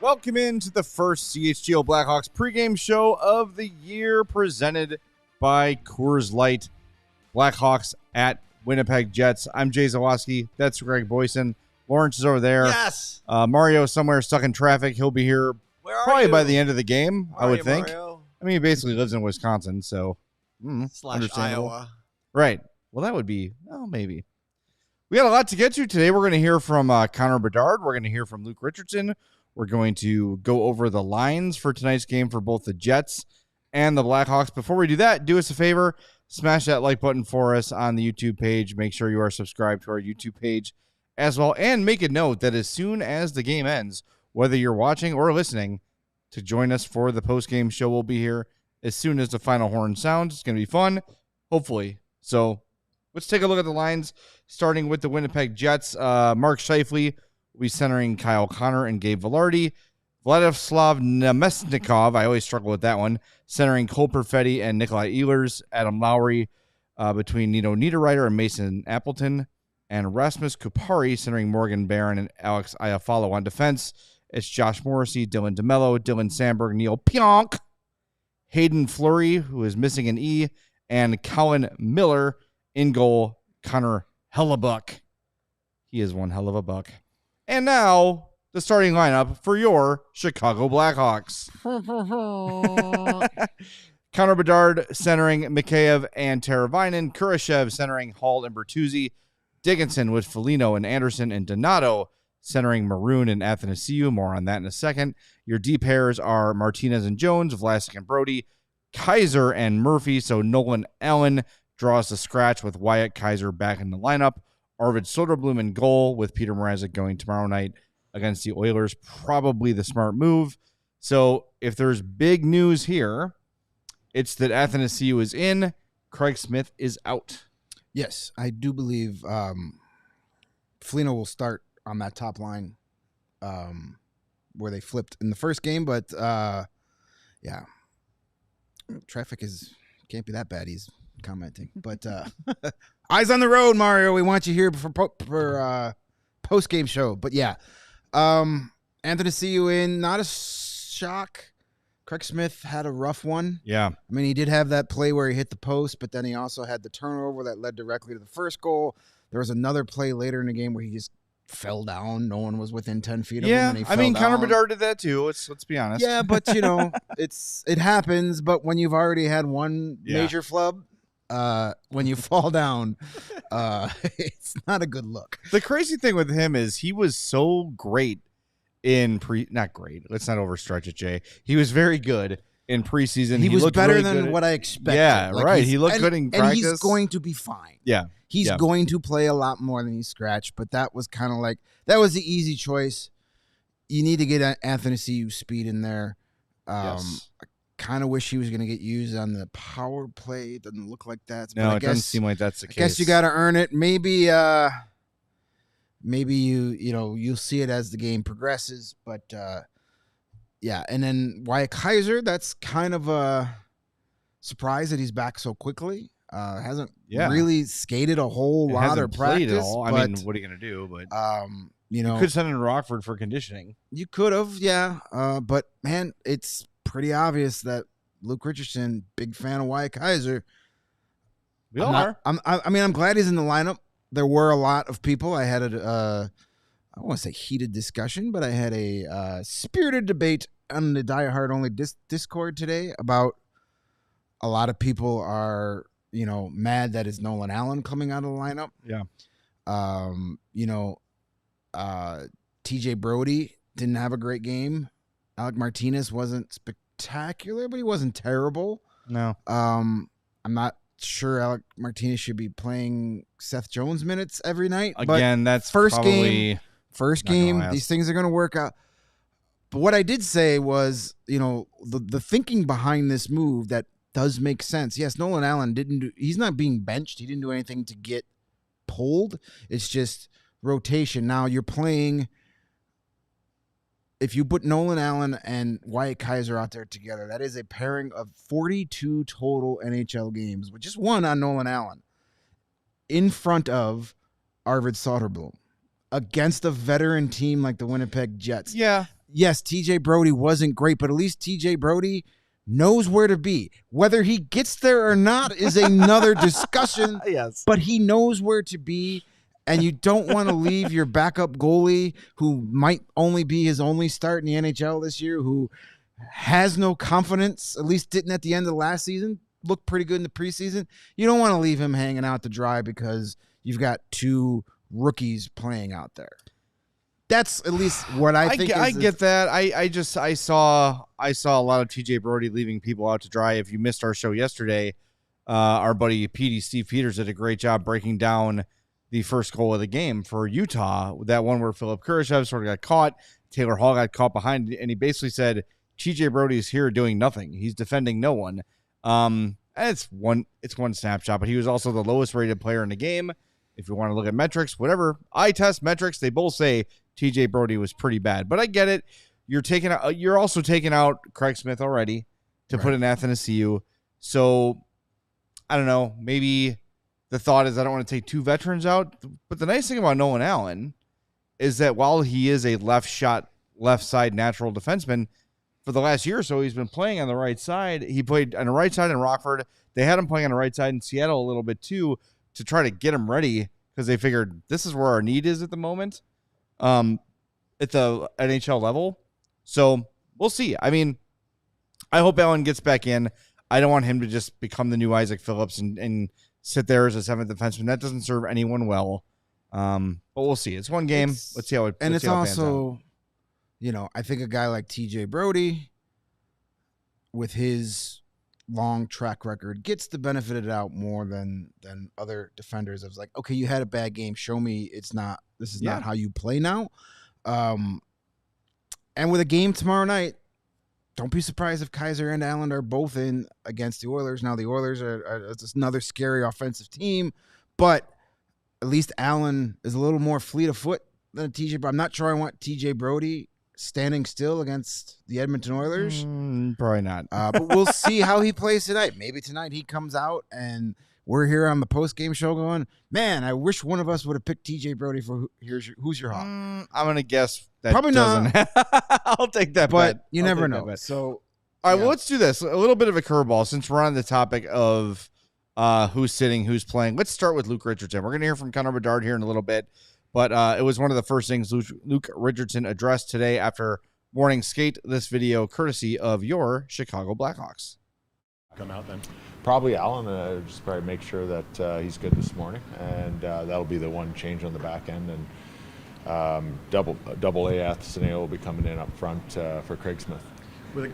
Welcome into the first CHGO Blackhawks pregame show of the year, presented by Coors Light. Blackhawks at Winnipeg Jets. I'm Jay Zawaski. That's Greg Boysen. Lawrence is over there. Yes. Mario somewhere stuck in traffic. He'll be here probably by the end of the game, I would think. Mario? I mean, he basically lives in Wisconsin, so Slash Iowa. Right. Well, that would be, maybe. We got a lot to get to today. We're going to hear from Conor Bedard. We're going to hear from Luke Richardson. We're going to go over the lines for tonight's game for both the Jets and the Blackhawks. Before we do that, do us a favor. Smash that like button for us on the YouTube page. Make sure you are subscribed to our YouTube page as well. And make a note that as soon as the game ends, whether you're watching or listening, to join us for the post-game show, we'll be here as soon as the final horn sounds. It's going to be fun, hopefully. So let's take a look at the lines, starting with the Winnipeg Jets. Mark Scheifele will be centering Kyle Connor and Gabe Vilardi. Vladislav Nemesnikov, I always struggle with that one, centering Cole Perfetti and Nikolai Ehlers. Adam Lowry between Nino Niederreiter and Mason Appleton. And Rasmus Kupari centering Morgan Barron and Alex Iafallo on defense. It's Josh Morrissey, Dylan DeMello, Dylan Sandberg, Neil Pionk, Hayden Fleury, who is missing an E, and Colin Miller in goal. Connor Hellebuck. He is one hell of a buck. And now, the starting lineup for your Chicago Blackhawks. Conor Bedard centering Mikheyev and Teravainen. Kurashev centering Hall and Bertuzzi. Dickinson with Foligno and Anderson, and Donato centering Maroon and Athanasiou. More on that in a second. Your D pairs are Martinez and Jones, Vlasic and Brody, Kaiser and Murphy. So Nolan Allen draws the scratch with Wyatt Kaiser back in the lineup. Arvid Soderblom in goal with Peter Mrazek going tomorrow night against the Oilers. Probably the smart move. So if there's big news here, it's that Athanasiou is in, Craig Smith is out. Yes, I do believe Foligno will start on that top line where they flipped in the first game. But, yeah, traffic can't be that bad, he's commenting. But eyes on the road, Mario. We want you here for post-game show. But, yeah, Athanasiou in, not a shock. Craig Smith had a rough one. Yeah. I mean, he did have that play where he hit the post, but then he also had the turnover that led directly to the first goal. There was another play later in the game where he just fell down. No one was within 10 feet of him. And he fell down. Conor Bedard did that too. Let's be honest. Yeah, but, it happens. But when you've already had one major flub, when you fall down, it's not a good look. The crazy thing with him is he was so great not great. Let's not overstretch it, Jay. He was very good in preseason. He was better really than what I expected. Yeah, right. He looked good in practice. And he's going to be fine. Yeah. He's going to play a lot more than he scratched, but that was kind of like, that was the easy choice. You need to get Athanasiou speed in there. Yes. I kind of wish he was going to get used on the power play. It doesn't look like that. No, it doesn't seem like that's the case. I guess you got to earn it. Maybe you'll see it as the game progresses, but yeah. And then Wyatt Kaiser, that's kind of a surprise that he's back so quickly. Hasn't really skated a whole lot or practiced. All. I mean, what are you going to do? But you could send him to Rockford for conditioning. You could have, yeah. But man, it's pretty obvious that Luke Richardson, big fan of Wyatt Kaiser. We all are. I'm glad he's in the lineup. There were a lot of people. I had I don't want to say heated discussion, but I had a spirited debate on the Die Hard Only Discord today about a lot of people are, mad that it's Nolan Allen coming out of the lineup. Yeah. TJ Brody didn't have a great game. Alec Martinez wasn't spectacular, but he wasn't terrible. No. I'm not sure Alec Martinez should be playing Seth Jones minutes every night. Again, that's first probably game. These things are going to work out. But what I did say was, the thinking behind this move that does make sense. Yes, Nolan Allen he's not being benched. He didn't do anything to get pulled. It's just rotation. Now you're playing. If you put Nolan Allen and Wyatt Kaiser out there together, that is a pairing of 42 total NHL games, with just one on Nolan Allen, in front of Arvid Soderblom, against a veteran team like the Winnipeg Jets. Yeah. yes, TJ Brody wasn't great, but at least TJ Brody knows where to be. Whether he gets there or not is another discussion. Yes. But he knows where to be, and you don't want to leave your backup goalie, who might only be his only start in the NHL this year, who has no confidence, at least didn't at the end of last season, looked pretty good in the preseason. You don't want to leave him hanging out to dry because you've got two rookies playing out there. That's at least what I think. I get that. I saw a lot of TJ Brody leaving people out to dry. If you missed our show yesterday, our buddy Steve Peters did a great job breaking down the first goal of the game for Utah. That one where Philip Kurashev sort of got caught, Taylor Hall got caught behind, and he basically said TJ Brody is here doing nothing. He's defending no one. And it's one snapshot, but he was also the lowest rated player in the game. If you want to look at metrics, whatever, eye test metrics, they both say TJ Brody was pretty bad. But I get it. You're also taking out Craig Smith already to put in Athanasiou. So I don't know. Maybe the thought is I don't want to take two veterans out. But the nice thing about Nolan Allen is that while he is a left side natural defenseman, for the last year or so, he's been playing on the right side. He played on the right side in Rockford. They had him playing on the right side in Seattle a little bit too, to try to get him ready because they figured this is where our need is at the moment at the NHL level. So we'll see. I mean, I hope Allen gets back in. I don't want him to just become the new Isaac Phillips and sit there as a seventh defenseman. That doesn't serve anyone well. But we'll see. It's one game. Let's see how it And let's it's see how it pans also, out. I think a guy like TJ Brody with his long track record gets the benefit of the doubt more than other defenders. Of like, okay, you had a bad game. Show me this is not how you play now. And with a game tomorrow night, don't be surprised if Kaiser and Allen are both in against the Oilers. Now the Oilers are just another scary offensive team, but at least Allen is a little more fleet of foot than TJ. But I'm not sure I want TJ Brody standing still against the Edmonton Oilers. Probably not. But we'll see how he plays tonight. Maybe tonight he comes out and we're here on the post-game show going, man, I wish one of us would have picked TJ Brody for who's your Hawk. I'm going to guess that Probably doesn't. not. I'll take that But bet. you I'll never take that know. bet. So, all right, well, let's do this. A little bit of a curveball since we're on the topic of who's sitting, who's playing. Let's start with Luke Richardson. We're going to hear from Conor Bedard here in a little bit, but it was one of the first things Luke Richardson addressed today after morning skate. This video courtesy of your Chicago Blackhawks. Come out then. Probably Allen, just probably make sure that he's good this morning, and that'll be the one change on the back end. And double A Athanasiou will be coming in up front for Craig Smith. The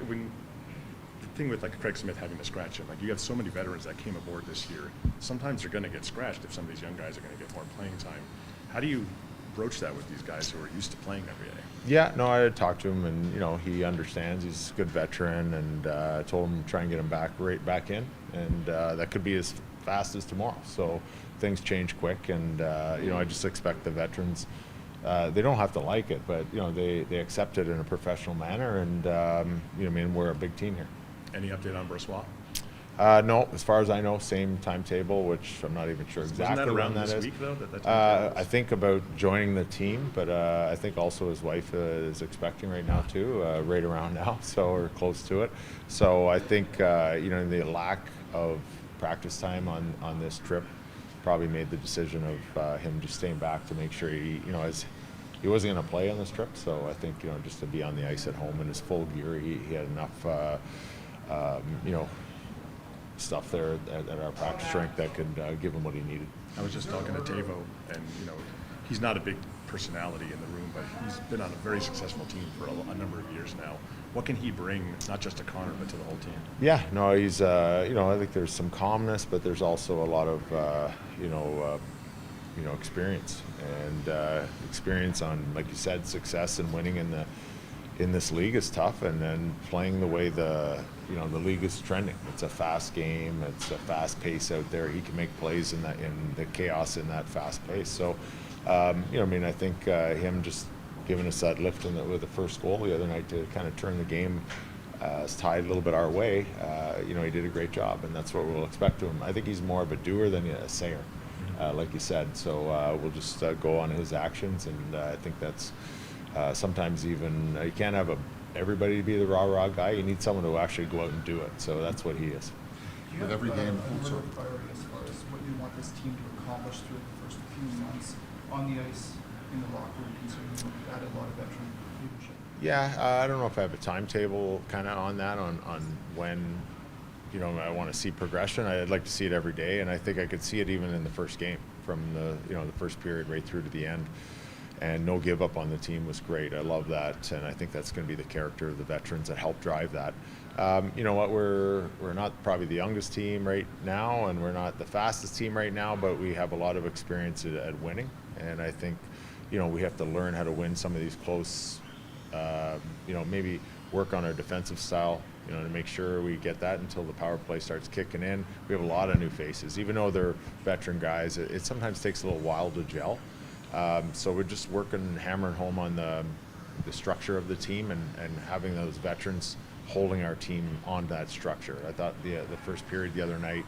thing with Craig Smith having to scratch him, you have so many veterans that came aboard this year. Sometimes they're going to get scratched if some of these young guys are going to get more playing time. How do you broach that with these guys who are used to playing every day? Yeah, no, I talked to him, and he understands. He's a good veteran, and I told him to try and get him right back in, and that could be as fast as tomorrow. So things change quick, and I just expect the veterans. They don't have to like it, but they accept it in a professional manner, and we're a big team here. Any update on Brossoit? No, as far as I know, same timetable, which I'm not even sure exactly Wasn't that around when that this is. week, though? That I think about joining the team, but I think also his wife is expecting right now too, right around now, so we're close to it. So I think the lack of practice time on this trip probably made the decision of him just staying back to make sure he wasn't going to play on this trip. So I think just to be on the ice at home in his full gear, he had enough stuff there at our practice rink that could give him what he needed. I was just talking to Tavo, and he's not a big personality in the room, but he's been on a very successful team for a number of years now. What can he bring, not just to Conor, but to the whole team? Yeah, no, he's I think there's some calmness, but there's also a lot of experience and experience on, like you said, success and winning in this league is tough, and then playing the way the league is trending. It's a fast game. It's a fast pace out there. He can make plays in the chaos in that fast pace. So, I think him just giving us that lift with the first goal the other night to kind of turn the game tied a little bit our way. He did a great job, and that's what we'll expect of him. I think he's more of a doer than a sayer, like you said. So we'll just go on his actions, and I think that's sometimes even you can't have everybody to be the rah-rah guy. You need someone to actually go out and do it. So that's what he is. With every game, a priority as far as what you want this team to accomplish through the first few months on the ice, in the locker room, considering you've added a lot of veteran leadership? Yeah, I don't know if I have a timetable kind of on that, on when, I want to see progression. I'd like to see it every day, and I think I could see it even in the first game, from the first period right through to the end. And no give up on the team was great. I love that, and I think that's going to be the character of the veterans that help drive that. You know what? We're not probably the youngest team right now, and we're not the fastest team right now, but we have a lot of experience at winning, and I think we have to learn how to win some of these close. Maybe work on our defensive style, to make sure we get that until the power play starts kicking in. We have a lot of new faces, even though they're veteran guys. It sometimes takes a little while to gel. So we're just working, hammering home on the structure of the team and having those veterans holding our team on that structure. I thought the first period the other night,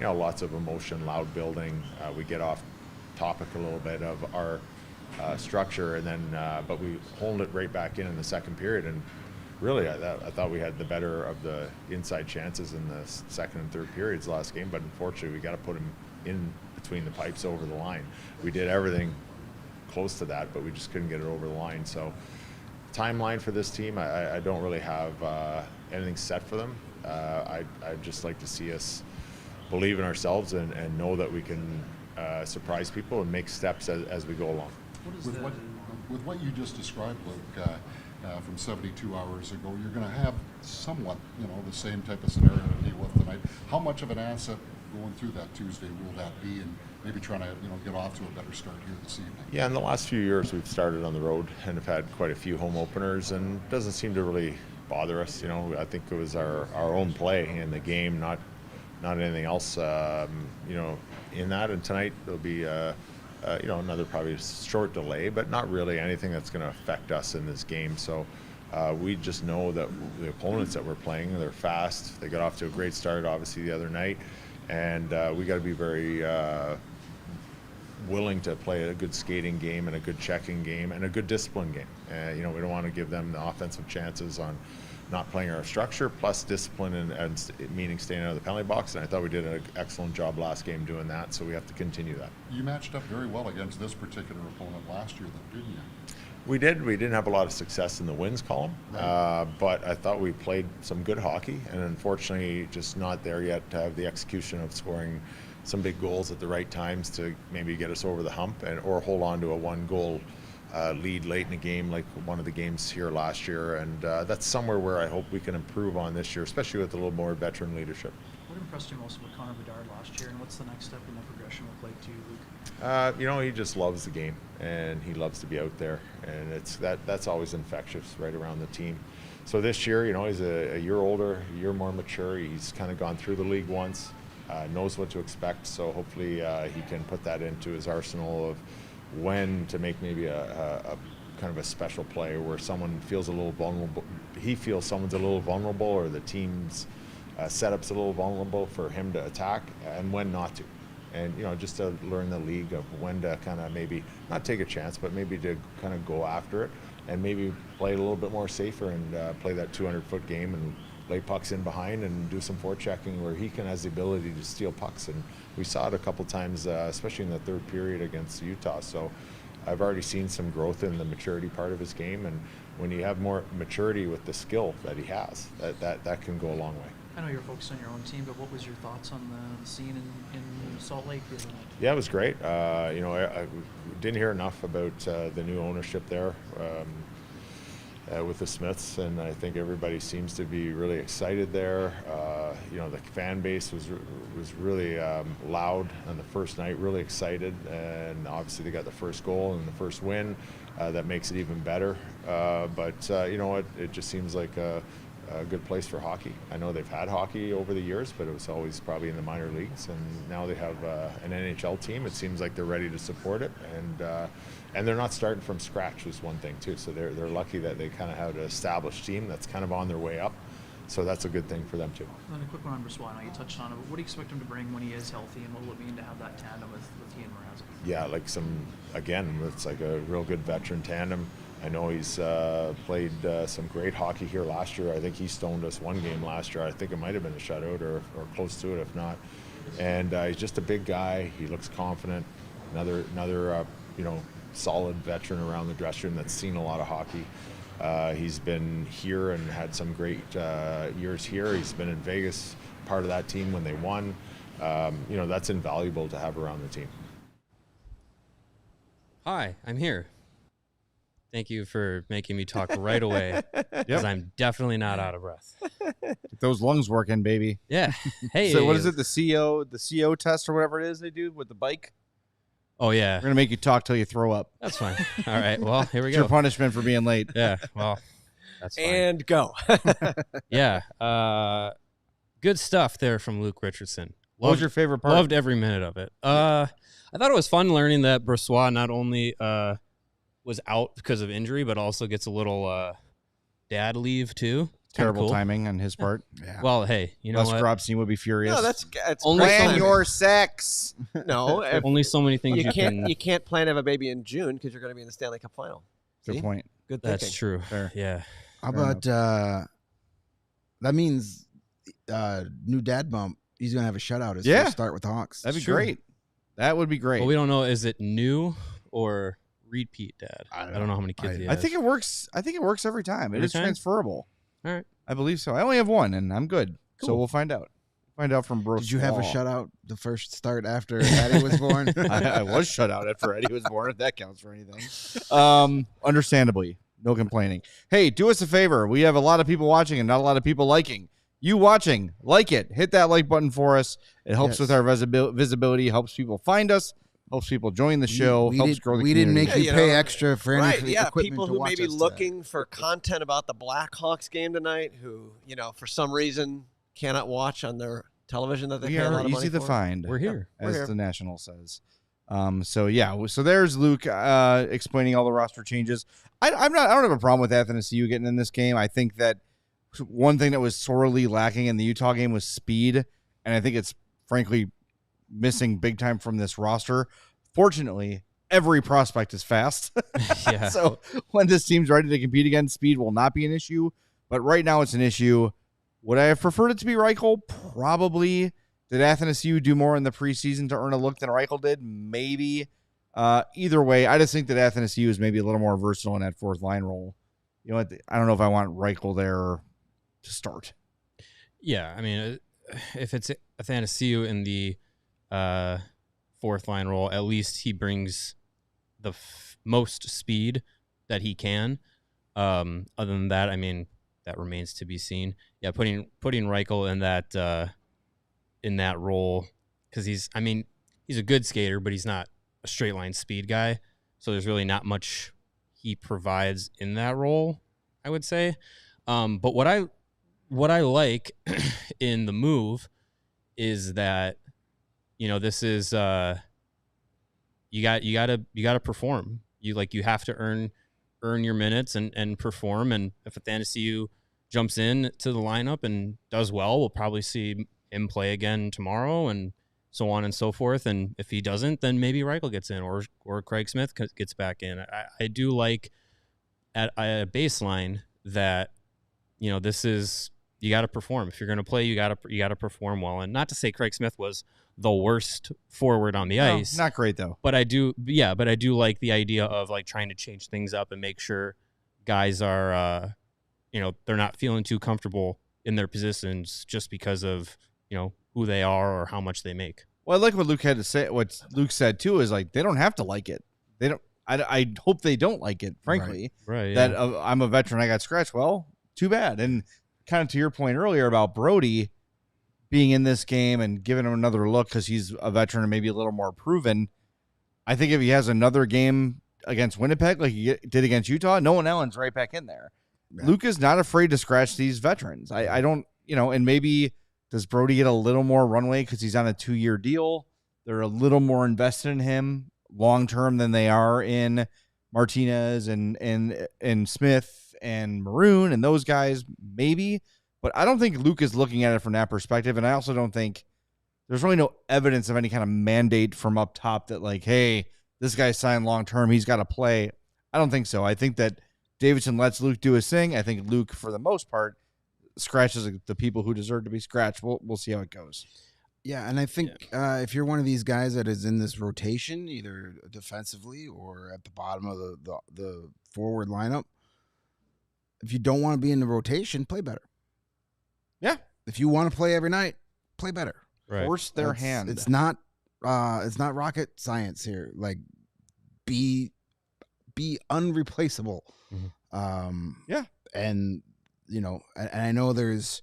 lots of emotion, loud building. We get off topic a little bit of our structure, and then but we hold it right back in the second period. And really, I thought we had the better of the inside chances in the second and third periods last game, but unfortunately we got to put them in between the pipes over the line. We did everything close to that, but we just couldn't get it over the line. So timeline for this team, I don't really have anything set for them. I'd just like to see us believe in ourselves and know that we can surprise people and make steps as we go along. With what you just described, Luke, from 72 hours ago, you're going to have somewhat, the same type of scenario to deal with tonight. How much of an asset going through that Tuesday will that be, and maybe trying to, get off to a better start here this evening? Yeah, in the last few years, we've started on the road and have had quite a few home openers, and it doesn't seem to really bother us. I think it was our own play in the game, not anything else, in that. And tonight there'll be another probably short delay, but not really anything that's going to affect us in this game. So we just know that the opponents that we're playing, they're fast. They got off to a great start, obviously, the other night. And we got to be very willing to play a good skating game and a good checking game and a good discipline game. We don't want to give them the offensive chances on not playing our structure, plus discipline and meaning staying out of the penalty box. And I thought we did an excellent job last game doing that, so we have to continue that. You matched up very well against this particular opponent last year, though, didn't you? We did. We didn't have a lot of success in the wins column, right. But I thought we played some good hockey, and unfortunately just not there yet to have the execution of scoring some big goals at the right times to maybe get us over the hump or hold on to a one-goal lead late in the game, like one of the games here last year. And that's somewhere where I hope we can improve on this year, especially with a little more veteran leadership. What impressed you most with Conor Bedard last year, and what's the next step in the progression look like to you, Luke? He just loves the game, and he loves to be out there, and that's always infectious right around the team. So this year, he's a year older, a year more mature. He's kind of gone through the league once, knows what to expect. So hopefully he can put that into his arsenal of when to make maybe a kind of a special play where someone feels a little vulnerable. He feels someone's a little vulnerable, or the team's setup's a little vulnerable for him to attack, and when not to. And just to learn the league of when to kind of maybe not take a chance, but maybe to kind of go after it, and maybe play a little bit more safer and play that 200-foot game and lay pucks in behind and do some forechecking where he has the ability to steal pucks. And we saw it a couple times, especially in the third period against Utah. So I've already seen some growth in the maturity part of his game, and when you have more maturity with the skill that he has, that can go a long way. I know you're focused on your own team, but what was your thoughts on the scene in Salt Lake the other night? Yeah, it was great. I didn't hear enough about the new ownership there with the Smiths, and I think everybody seems to be really excited there. The fan base was really loud on the first night, really excited, and obviously they got the first goal and the first win. That makes it even better. But you know what? It just seems like a good place for hockey. I know they've had hockey over the years, but it was always probably in the minor leagues, and now they have an NHL team. It seems like they're ready to support it, and they're not starting from scratch is one thing too. So they're lucky that they kind of have an established team that's kind of on their way up. So that's a good thing for them too. And then a quick one on Brossoit. I know you touched on it, but what do you expect him to bring when he is healthy, and what will it mean to have that tandem with he and Mrazek? Yeah, it's like a real good veteran tandem. I know he's played some great hockey here last year. I think he stoned us one game last year. I think it might have been a shutout or close to it, if not. And he's just a big guy. He looks confident. Another solid veteran around the dressing room that's seen a lot of hockey. He's been here and had some great years here. He's been in Vegas, part of that team when they won. That's invaluable to have around the team. Hi, I'm here. Thank you for making me talk right away, because I'm definitely not out of breath. Get those lungs working, baby. Yeah. Hey. So what is it? The CO test or whatever it is they do with the bike? Oh, yeah. We're going to make you talk till you throw up. That's fine. All right. Well, here we It's go. your punishment for being late. Yeah. Well, that's fine. And go. Yeah. Good stuff there from Luke Richardson. What was your favorite part? Loved every minute of it. I thought it was fun learning that Brossoit not only was out because of injury, but also gets a little dad leave too. Terrible cool. timing on his part. Yeah. Well, hey, you know Les what? Dropsy would be furious. No, that's Only plan some- your sex. no. Only so many things You can't plan to have a baby in June because you're going to be in the Stanley Cup final. Good See? point. Good thinking. That's true. Fair. Yeah. How about that means new dad bump. He's gonna have a shutout his first start with the Hawks. That'd be Sure. great. That would be great. Well, we don't know. Is it new or repeat dad? I don't know how many kids he has. I think it works. I think it works every time. It Every is time? transferable. All right. I believe so. I only have one, and I'm good. So Cool. we'll find out. Find out from Brossoit. Did you have a shutout the first start after Eddie was born? I was shut out after Eddie was born, if that counts for anything. Understandably. No complaining. Hey, do us a favor. We have a lot of people watching and not a lot of people liking. You watching, like it. Hit that like button for us. It helps with our visibility, helps people find us, helps people join the show, helps grow the community. We didn't make you pay extra for any equipment people to who watch may be us today. looking for content about the Blackhawks game tonight, who for some reason cannot watch on their television that they We pay a lot are of money easy to for. find. We're here. As the National says. So there's Luke explaining all the roster changes. I don't have a problem with Athanasiou getting in this game. I think that one thing that was sorely lacking in the Utah game was speed, and I think it's frankly missing big time from this roster. Fortunately, every prospect is fast. Yeah. So when this team's ready to compete again, speed will not be an issue. But right now it's an issue. Would I have preferred it to be Reichel? Probably. Did Athanasiou do more in the preseason to earn a look than Reichel did? Maybe. Either way, I just think that Athanasiou is maybe a little more versatile in that fourth line role. You know what? I don't know if I want Reichel there to start. Yeah, I mean, if it's Athanasiou in the fourth line role, at least he brings the most speed that he can. Other than that, I mean, that remains to be seen. Yeah, putting Reichel in that role, because he's a good skater, but he's not a straight line speed guy. So there's really not much he provides in that role, I would say. But what I like in the move is that, this is you gotta perform. You have to earn your minutes and perform. And if Athanasiou jumps in to the lineup and does well, we'll probably see him play again tomorrow and so on and so forth. And if he doesn't, then maybe Reichel gets in or Craig Smith gets back in. I do like at a baseline that, this is, you got to perform. If you're going to play, you got to perform well. And not to say Craig Smith was the worst forward on the ice. Not great though. But I do like the idea of like trying to change things up and make sure guys are, they're not feeling too comfortable in their positions just because of, who they are or how much they make. Well, I like what Luke had to say. What Luke said too is like, they don't have to like it. They don't. I hope they don't like it, frankly. Right. Yeah. That I'm a veteran. I got scratched. Well, too bad. And kind of to your point earlier about Brody being in this game and giving him another look because he's a veteran and maybe a little more proven. I think if he has another game against Winnipeg like he did against Utah, Nolan Allen's right back in there. Yeah. Luke is not afraid to scratch these veterans. I don't, and maybe does Brody get a little more runway because he's on a 2-year deal? They're a little more invested in him long-term than they are in Martinez and Smith and Maroon and those guys, maybe. But I don't think Luke is looking at it from that perspective. And I also don't think there's really no evidence of any kind of mandate from up top that like, hey, this guy's signed long-term. He's got to play. I don't think so. I think that Davidson lets Luke do his thing. I think Luke, for the most part, scratches the people who deserve to be scratched. We'll see how it goes. Yeah, and I think if you're one of these guys that is in this rotation, either defensively or at the bottom of the forward lineup, if you don't want to be in the rotation, play better. Yeah. If you want to play every night, play better. Right. Force their hand. It's not rocket science here. Like, be unreplaceable. Yeah. And and I know there's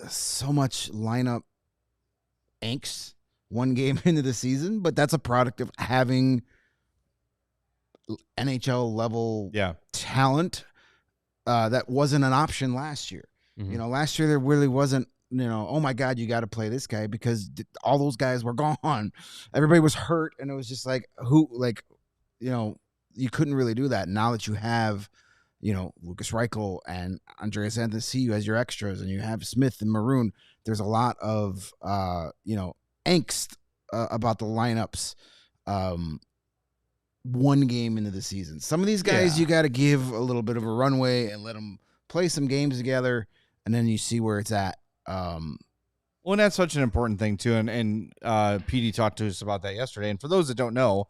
so much lineup angst one game into the season, but that's a product of having NHL level talent that wasn't an option last year. Last year there really wasn't, oh my God, you got to play this guy, because all those guys were gone. Everybody was hurt, and it was just like, you couldn't really do that. Now that you have, Lucas Reichel and Andreas Anthony as your extras, and you have Smith and Maroon, there's a lot of, angst about the lineups one game into the season. Some of these guys you got to give a little bit of a runway and let them play some games together, and then you see where it's at. Well, and that's such an important thing, too. And PD talked to us about that yesterday. And for those that don't know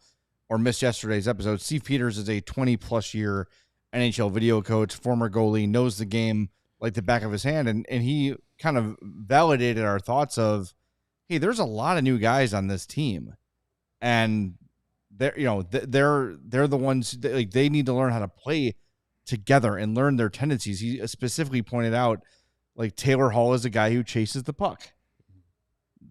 or missed yesterday's episode, Steve Peters is a 20-plus year NHL video coach, former goalie, knows the game like the back of his hand. And he kind of validated our thoughts of, hey, there's a lot of new guys on this team. And they're the ones that, they need to learn how to play together and learn their tendencies. He specifically pointed out, Taylor Hall is a guy who chases the puck.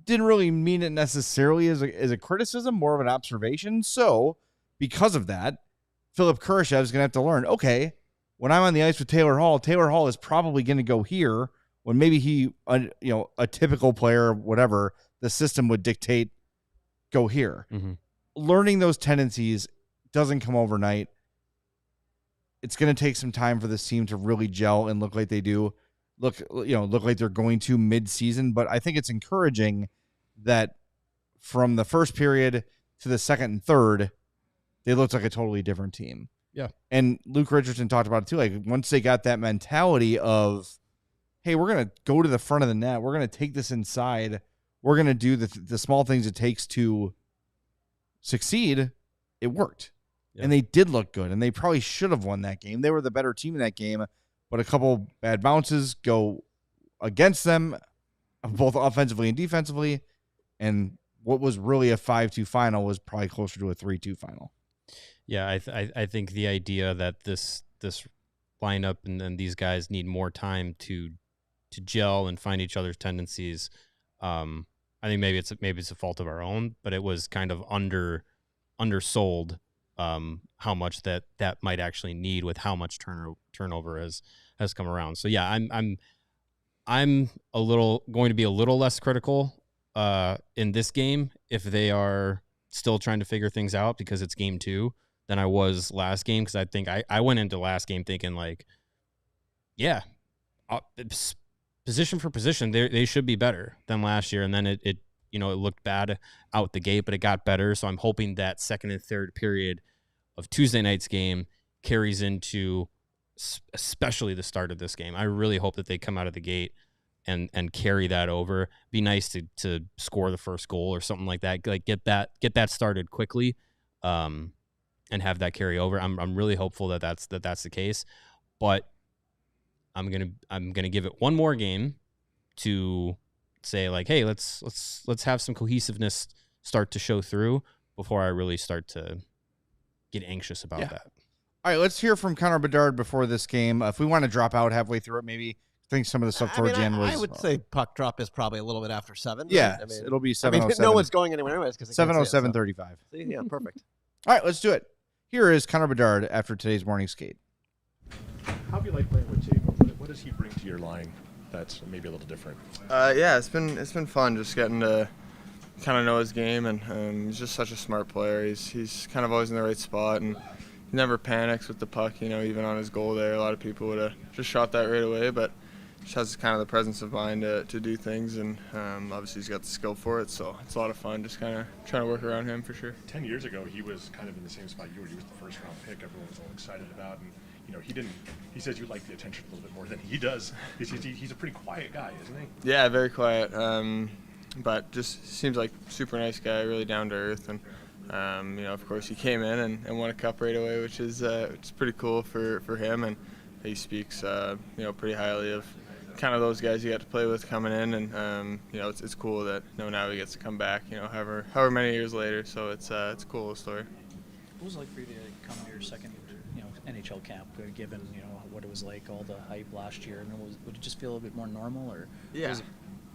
Didn't really mean it necessarily as a criticism, more of an observation. So because of that, Philip Kurashev is going to have to learn, okay, when I'm on the ice with Taylor Hall is probably going to go here, when maybe he, a typical player, whatever, the system would dictate, go here. Learning those tendencies doesn't come overnight. It's going to take some time for this team to really gel and look like they do. Look like they're going to mid-season, but I think it's encouraging that from the first period to the second and third, they looked like a totally different team. Yeah. And Luke Richardson talked about it too. Once they got that mentality of, hey, we're going to go to the front of the net. We're going to take this inside. We're going to do the small things it takes to succeed. It worked. Yeah. And they did look good, and they probably should have won that game. They were the better team in that game, but a couple bad bounces go against them, both offensively and defensively, and what was really a 5-2 final was probably closer to a 3-2 final. Yeah, I think the idea that this lineup and these guys need more time to gel and find each other's tendencies. I think maybe it's a fault of our own, but it was kind of undersold how much that might actually need with how much turnover has come around. So yeah, I'm going to be a little less critical in this game if they are still trying to figure things out, because it's game 2, than I was last game. Because I think I went into last game thinking position for position they should be better than last year, and then it looked bad out the gate, but it got better. So I'm hoping that second and third period of Tuesday night's game carries into especially the start of this game. I really hope that they come out of the gate and carry that over. Be nice to score the first goal or something like that. Get that started quickly, and have that carry over. I'm really hopeful that that's the case, but I'm gonna give it one more game to say hey, let's have some cohesiveness start to show through before I really start to get anxious about that. All right, let's hear from Conor Bedard before this game. If we want to drop out halfway through it, maybe I think some of the stuff towards the end was. I would say puck drop is probably a little bit after 7. Yeah, it'll be 7:07. No one's going anywhere anyways because 7:07:35. Yeah, perfect. All right, let's do it. Here is Conor Bedard after today's morning skate. How have you liked playing with Jacob? What does he bring to your line that's maybe a little different? Yeah, it's been fun just getting to kind of know his game, and he's just such a smart player. He's kind of always in the right spot, and he never panics with the puck. Even on his goal there, a lot of people would have just shot that right away, but just has kind of the presence of mind to do things, and obviously he's got the skill for it, so it's a lot of fun just kind of trying to work around him for sure. 10 years ago, he was kind of in the same spot you were. He was the first-round pick everyone was all excited about, and you know, he says you like the attention a little bit more than he does. He's a pretty quiet guy, isn't he? Yeah, very quiet. But just seems like super nice guy, really down to earth, and you know, of course, he came in and won a cup right away, which is pretty cool for him, and he speaks you know, pretty highly of kind of those guys you got to play with coming in, and you know, it's cool that, you know, now he gets to come back, you know, however many years later. So it's a cool story. What was it like for you to come to your second, you know, NHL camp, given, you know, what it was like, all the hype last year, and would it just feel a little bit more normal, or? Yeah,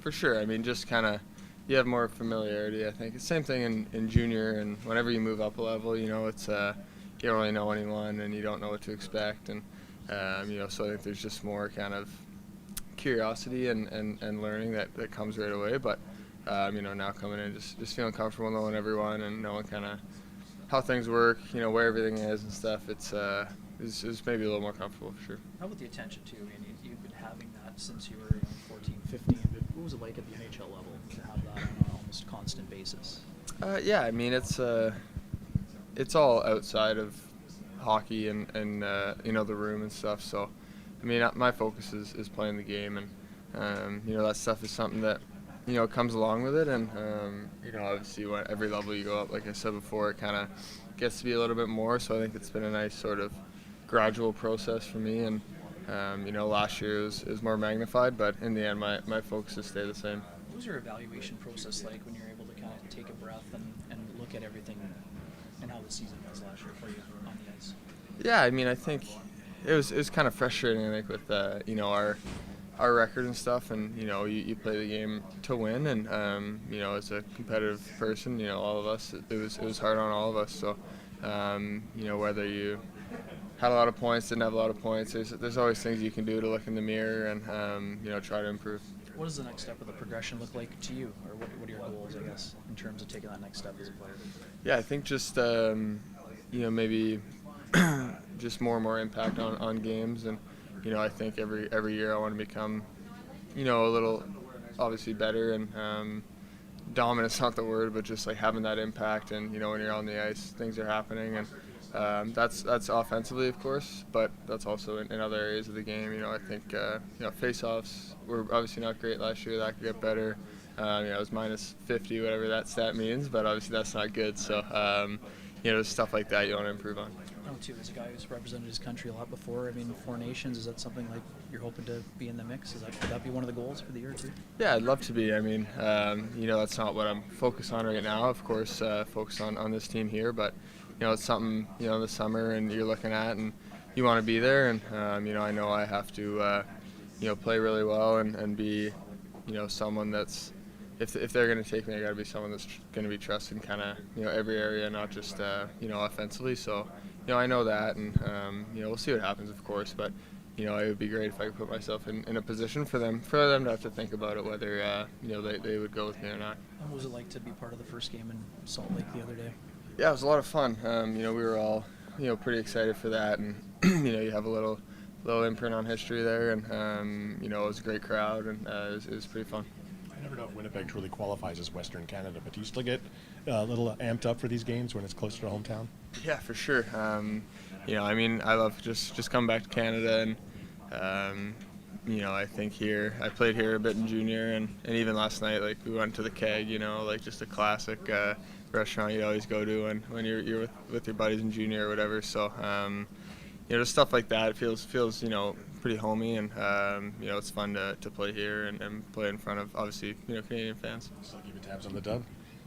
for sure. I mean, just kind of, you have more familiarity, I think. It's the same thing in junior, and whenever you move up a level, you know, it's you don't really know anyone, and you don't know what to expect, and you know, so I think there's just more kind of curiosity and learning that comes right away. But you know, now coming in, just feeling comfortable knowing everyone and knowing kind of how things work, you know, where everything is and stuff. It's maybe a little more comfortable for sure. How about the attention too? I mean, you've been having that since you were, you know, 14, 15. But what was it like at the NHL level to have that on an almost constant basis? Yeah, I mean, it's all outside of hockey and you know, the room and stuff. So, I mean, my focus is playing the game, and you know, that stuff is something that, you know, comes along with it, and you know, obviously when every level you go up, like I said before, it kind of gets to be a little bit more. So I think it's been a nice sort of gradual process for me, and you know, last year it was more magnified, but in the end, my focus has stayed the same. What was your evaluation process like when you're able to kind of take a breath and look at everything and how the season was last year for you on the ice? Yeah, I mean, I think it was kind of frustrating, I think, with you know, our record and stuff, and you know, you play the game to win, and you know, as a competitive person, you know, all of us, it was hard on all of us. So you know, whether you had a lot of points, didn't have a lot of points, there's always things you can do to look in the mirror and you know, try to improve. What does the next step of the progression look like to you, or what are your goals, I guess, in terms of taking that next step as a player? Yeah, I think just you know, maybe just more and more impact on games, and you know, I think every year I want to become, you know, a little obviously better, and dominant's not the word, but just like having that impact, and you know, when you're on the ice, things are happening, and that's offensively, of course, but that's also in other areas of the game. You know, I think you know, face-offs were obviously not great last year. That could get better. You know, it was minus 50, whatever that stat means, but obviously that's not good. So you know, stuff like that you want to improve on. Too, as a guy who's represented his country a lot before, I mean, 4 nations, is that something like you're hoping to be in the mix? Could that be one of the goals for the year too? Yeah, I'd love to be. I mean, you know, that's not what I'm focused on right now. Of course, focused on this team here, but you know, it's something, you know, in the summer and you're looking at, and you want to be there, and you know I have to you know, play really well and be, you know, someone that's, if they're going to take me, I got to be someone that's going to be trusted in kind of, you know, every area, not just you know, offensively. So, you know, I know that, and you know, we'll see what happens, of course. But you know, it would be great if I could put myself in a position for them to have to think about it, whether you know, they would go with me or not. And what was it like to be part of the first game in Salt Lake the other day? Yeah, it was a lot of fun. You know, we were all, you know, pretty excited for that, and you know, you have a little imprint on history there, and you know, it was a great crowd, and it was pretty fun. I never know if Winnipeg truly qualifies as Western Canada, but do you still get a little amped up for these games when it's closer to hometown? Yeah, for sure. You know, I mean, I love just coming back to Canada, and you know, I think I played here a bit in junior, and even last night, like, we went to the Keg, you know, like just a classic restaurant you always go to when you're with your buddies in junior or whatever. So you know, just stuff like that, it feels you know, pretty homey, and you know, it's fun to play here and play in front of, obviously, you know, Canadian fans. Still keeping tabs on the dub,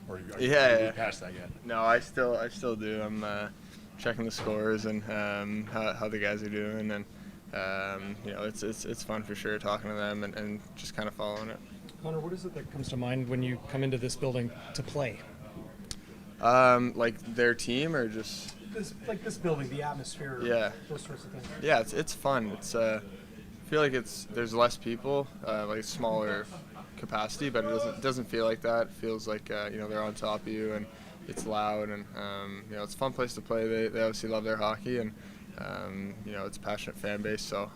or are yeah, you past that yet? No, I still do. I'm checking the scores and how the guys are doing, and you know, it's fun for sure talking to them and just kind of following it. Conor, what is it that comes to mind when you come into this building to play? Like their team, or just this building, the atmosphere, yeah, those sorts of things. Yeah, it's fun. It's I feel like there's less people, like smaller capacity, but it doesn't feel like that. It feels like you know, they're on top of you, and it's loud, and you know, it's a fun place to play. They obviously love their hockey, and you know, it's a passionate fan base, so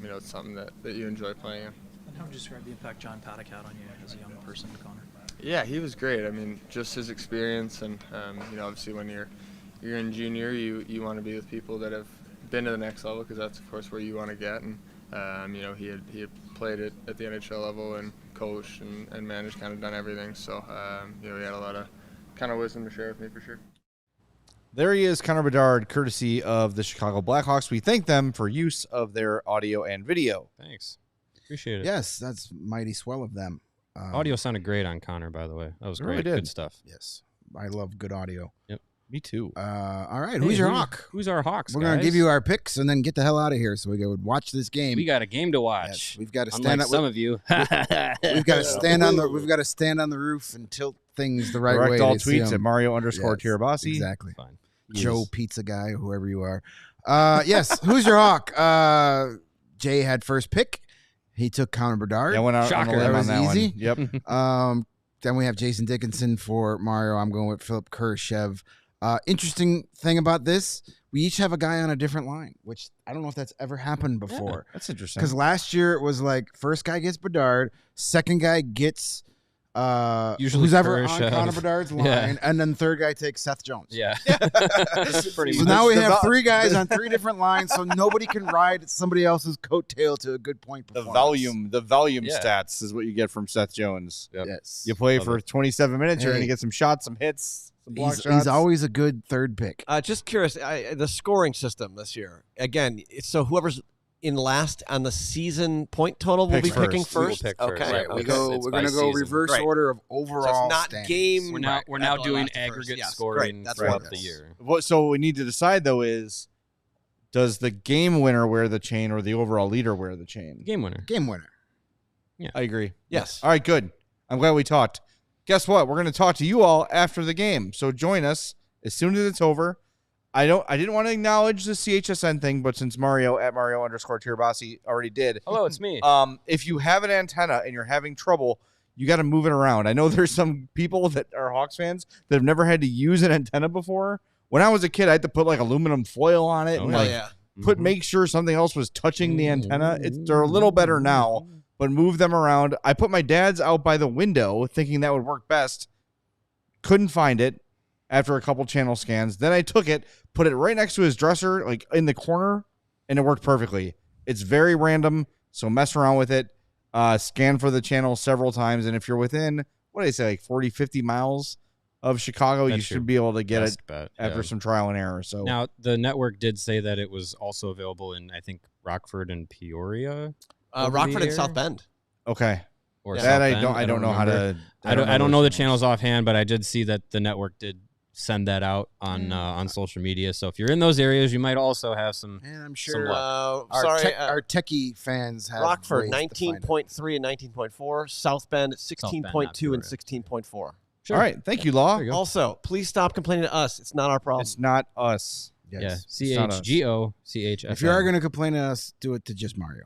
you know, it's something that you enjoy playing in. And how would you describe the impact John Paddock had on you as a young person, Conor? Yeah, he was great. I mean, just his experience, and you know, obviously when you're in junior, you want to be with people that have been to the next level, because that's of course where you want to get. And he had played it at the NHL level and coached and managed, kind of done everything. So he had a lot of kind of wisdom to share with me for sure. There he is, Conor Bedard, courtesy of the Chicago Blackhawks. We thank them for use of their audio and video. Thanks. Appreciate it. Yes, that's mighty swell of them. Audio sounded great on Connor, by the way. That was It great. really did. Good stuff. Yes, I love good audio. Yep. Me too. All right, who's your Hawk? Who's our Hawks, We're going to guys? give you our picks and then get the hell out of here so we go watch this game. We got a game to watch. Yes, we've got to stand Unlike up. some of you. We've got to stand on the. We've got to stand on the roof and tilt things the right way. Direct all to see tweets them. at Mario_Tirabassi. Exactly. Fine. Joe Pizza Guy, whoever you are. Yes, who's your Hawk? Jay had first pick. He took Conor Bedard. Yeah, went out Shocker. on a limb That on was that easy. one. Yep. Then we have Jason Dickinson for Mario. I'm going with Philip Kurashev. Interesting thing about this, we each have a guy on a different line, which I don't know if that's ever happened before. That's interesting. Because last year it was like first guy gets Bedard, second guy gets Usually who's ever on Kurashev. Conor Bedard's line, Yeah. and then third guy takes Seth Jones. Yeah. Pretty So much. now we The have val- three guys on three different lines, so nobody can ride somebody else's coattail to a good point The performance. volume Yeah. stats is what you get from Seth Jones. Yep. Yes. You play Love for 27 minutes, you're going to Hey. get some shots, some hits, some block shots. He's always a good third pick. Just curious, the scoring system this year. Again, so whoever's in last on the season point total will Picks be picking first. We will first. pick first, Okay. yeah. Right, Okay. we're It's going by to go season. reverse Right. order of So overall it's not standings. game. We're now Right, now Apple doing last to first. aggregate Yes, scoring great. That's throughout right. the year. So what we need to decide, though, is does the game winner wear the chain or the overall leader wear the chain? Game winner. Game winner. I agree. Yes. All right, good. I'm glad we talked. Guess what? We're going to talk to you all after the game. So join us as soon as it's over. I didn't want to acknowledge the CHSN thing, but since Mario at Mario_Tirabassi already did. Hello, it's me. If you have an antenna and you're having trouble, you got to move it around. I know there's some people that are Hawks fans that have never had to use an antenna before. When I was a kid, I had to put like aluminum foil on it and Oh, like yeah. make sure something else was touching the antenna. They're a little better now, but move them around. I put my dad's out by the window thinking that would work best. Couldn't find it after a couple channel scans. Then I took it, put it right next to his dresser, like in the corner, and it worked perfectly. It's very random, so mess around with it. Scan for the channel several times, and if you're within, what did I say, like 40, 50 miles of Chicago, you That's should your be able to get it Best bet. after Yeah. some trial and error. So Now, the network did say that it was also available in, I think, Rockford and Peoria. over the Rockford and air? South Bend. okay, Or that South I Bend. don't know how remember. to. I don't know the channels offhand, but I did see that the network did send that out on social media. So if you're in those areas, you might also have some. And I'm Some sure luck. our techie fans have Rockford ways to find it. 19.3 and 19.4. South Bend 16.2 and Peoria. 16.4. All right, thank you, Law. There you go. Also, please stop complaining to us. It's not our problem. It's not us. Yes. Yeah, not us. CHGO CHFM. If you are going to complain to us, do it to just Mario.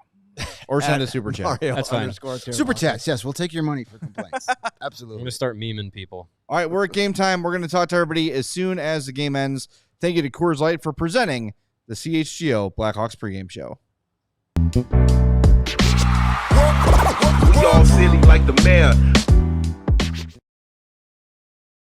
Or send a super chat. Mario That's fine. _Tirabassi. Super chats, yes, we'll take your money for complaints. I'm Absolutely. gonna start memeing people. All right, we're at game time. We're going to talk to everybody as soon as the game ends. Thank you to Coors Light for presenting the CHGO Blackhawks pregame show. We all silly like the mayor.